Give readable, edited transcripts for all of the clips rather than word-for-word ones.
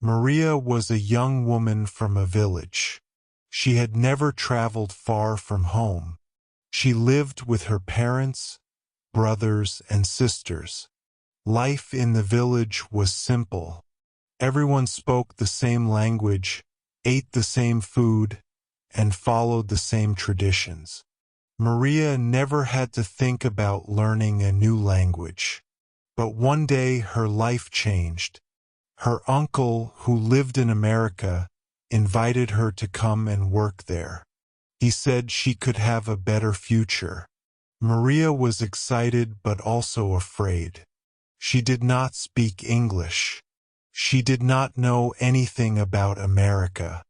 Maria was a young woman from a village. She had never traveled far from home. She lived with her parents, brothers, and sisters. Life in the village was simple. Everyone spoke the same language, ate the same food, and followed the same traditions. Maria never had to think about learning a new language. But one day her life changed. Her uncle, who lived in America, invited her to come and work there. He said she could have a better future. Maria was excited but also afraid. She did not speak English. She did not know anything about America.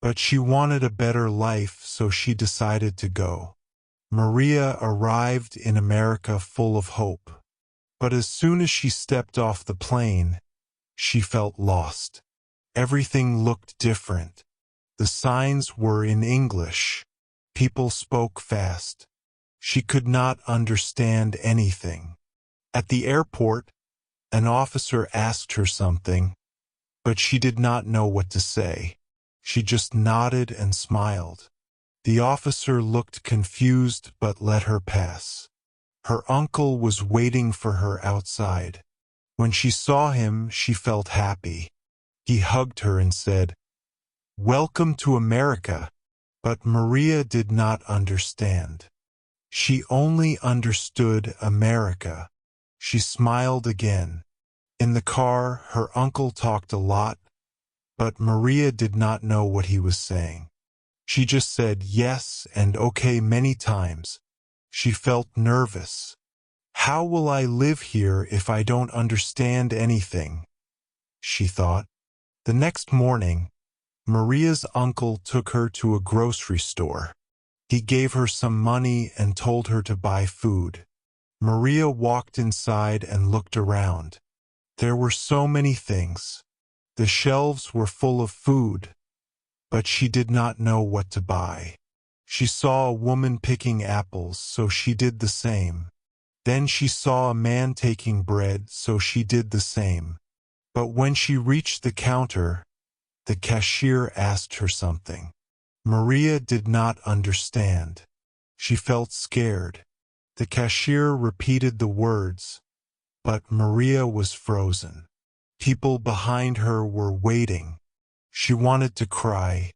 But she wanted a better life, so she decided to go. Maria arrived in America full of hope. But as soon as she stepped off the plane, she felt lost. Everything looked different. The signs were in English. People spoke fast. She could not understand anything. At the airport, an officer asked her something, but she did not know what to say. She just nodded and smiled. The officer looked confused but let her pass. Her uncle was waiting for her outside. When she saw him, she felt happy. He hugged her and said, "Welcome to America." But Maria did not understand. She only understood America. She smiled again. In the car, her uncle talked a lot, but Maria did not know what he was saying. She just said yes and okay many times. She felt nervous. How will I live here if I don't understand anything? She thought. The next morning, Maria's uncle took her to a grocery store. He gave her some money and told her to buy food. Maria walked inside and looked around. There were so many things. The shelves were full of food, but she did not know what to buy. She saw a woman picking apples, so she did the same. Then she saw a man taking bread, so she did the same. But when she reached the counter, the cashier asked her something. Maria did not understand. She felt scared. The cashier repeated the words, but Maria was frozen. People behind her were waiting. She wanted to cry.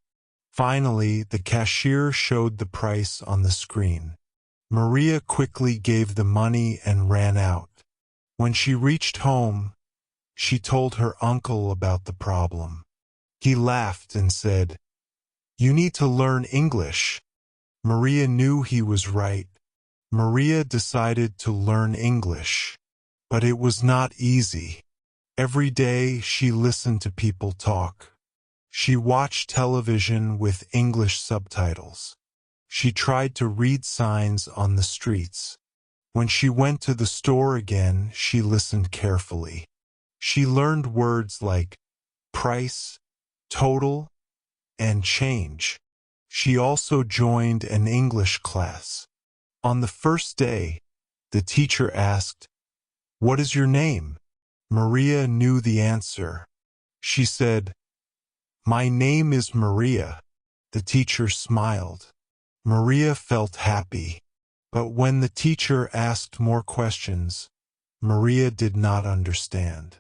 Finally, the cashier showed the price on the screen. Maria quickly gave the money and ran out. When she reached home, she told her uncle about the problem. He laughed and said, "You need to learn English." Maria knew he was right. Maria decided to learn English. But it was not easy. Every day she listened to people talk. She watched television with English subtitles. She tried to read signs on the streets. When she went to the store again, she listened carefully. She learned words like price, total, and change. She also joined an English class. On the first day, the teacher asked, "What is your name?" Maria knew the answer. She said, "My name is Maria." The teacher smiled. Maria felt happy. But when the teacher asked more questions, Maria did not understand.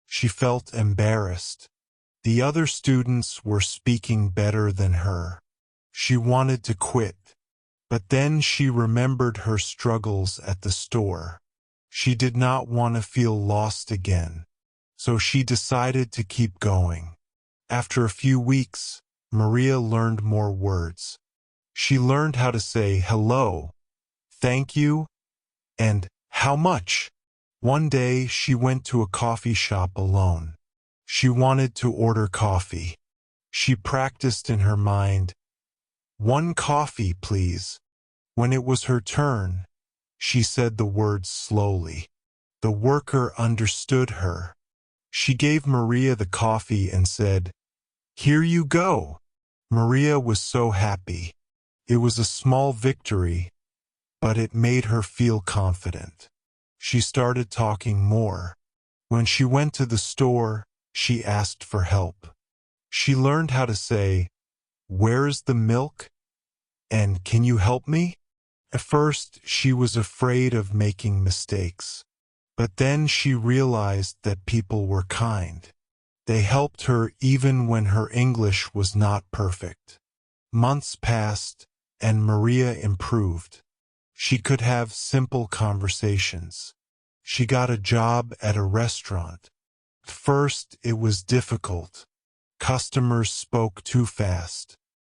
She felt embarrassed. The other students were speaking better than her. She wanted to quit. But then she remembered her struggles at the store. She did not want to feel lost again. So she decided to keep going. After a few weeks, Maria learned more words. She learned how to say hello, thank you, and how much. One day she went to a coffee shop alone. She wanted to order coffee. She practiced in her mind, "One coffee, please." When it was her turn, she said the words slowly. The worker understood her. She gave Maria the coffee and said, "Here you go." Maria was so happy. It was a small victory, but it made her feel confident. She started talking more. When she went to the store, she asked for help. She learned how to say, "Where's the milk?" and "Can you help me?" At first, she was afraid of making mistakes. But then she realized that people were kind. They helped her even when her English was not perfect. Months passed, and Maria improved. She could have simple conversations. She got a job at a restaurant. At first, it was difficult. Customers spoke too fast.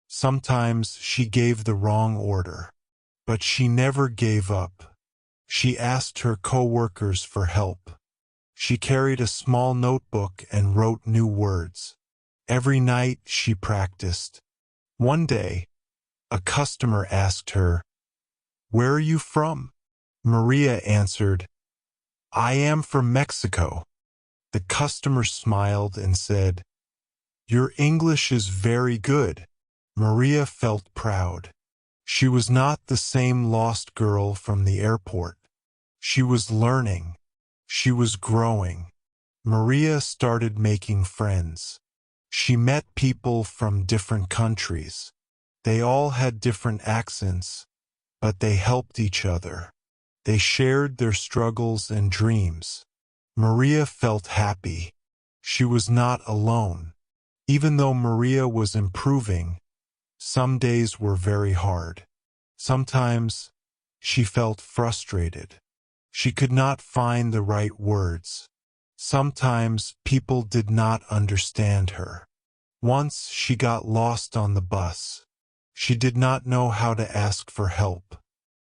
Sometimes she gave the wrong order. But she never gave up. She asked her coworkers for help. She carried a small notebook and wrote new words. Every night she practiced. One day, a customer asked her, "Where are you from?" Maria answered, "I am from Mexico." The customer smiled and said, "Your English is very good." Maria felt proud. She was not the same lost girl from the airport. She was learning. She was growing. Maria started making friends. She met people from different countries. They all had different accents, but they helped each other. They shared their struggles and dreams. Maria felt happy. She was not alone. Even though Maria was improving, some days were very hard. Sometimes she felt frustrated. She could not find the right words. Sometimes people did not understand her. Once she got lost on the bus. She did not know how to ask for help.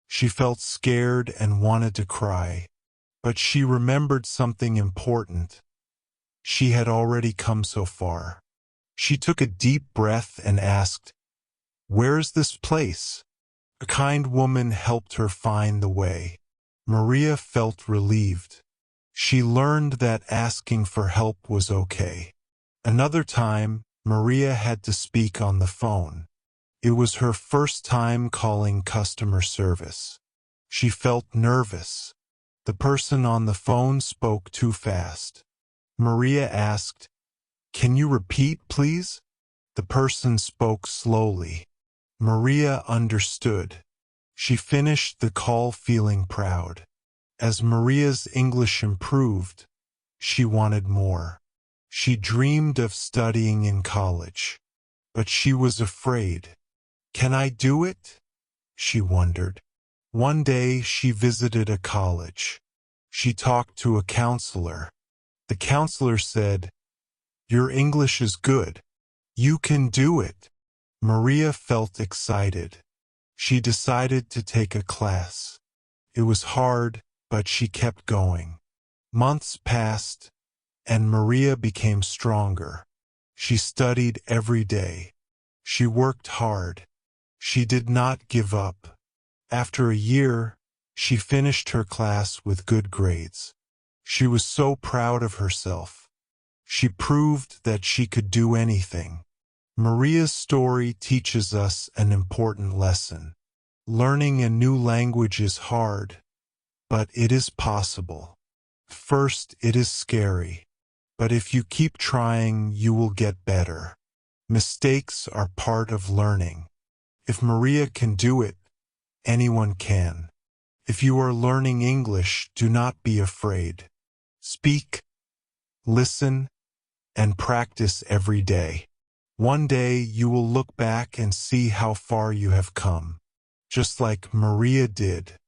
She felt scared and wanted to cry. But she remembered something important. She had already come so far. She took a deep breath and asked, "Where's this place?" A kind woman helped her find the way. Maria felt relieved. She learned that asking for help was okay. Another time, Maria had to speak on the phone. It was her first time calling customer service. She felt nervous. The person on the phone spoke too fast. Maria asked, "Can you repeat, please?" The person spoke slowly. Maria understood. She finished the call feeling proud. As Maria's English improved, she wanted more. She dreamed of studying in college. But she was afraid. "Can I do it?" she wondered. One day she visited a college. She talked to a counselor. The counselor said, "Your English is good. You can do it." Maria felt excited. She decided to take a class. It was hard, but she kept going. Months passed, and Maria became stronger. She studied every day. She worked hard. She did not give up. After a year, she finished her class with good grades. She was so proud of herself. She proved that she could do anything. Maria's story teaches us an important lesson. Learning a new language is hard, but it is possible. First, it is scary, but if you keep trying, you will get better. Mistakes are part of learning. If Maria can do it, anyone can. If you are learning English, do not be afraid. Speak, listen, and practice every day. One day you will look back and see how far you have come, just like Maria did.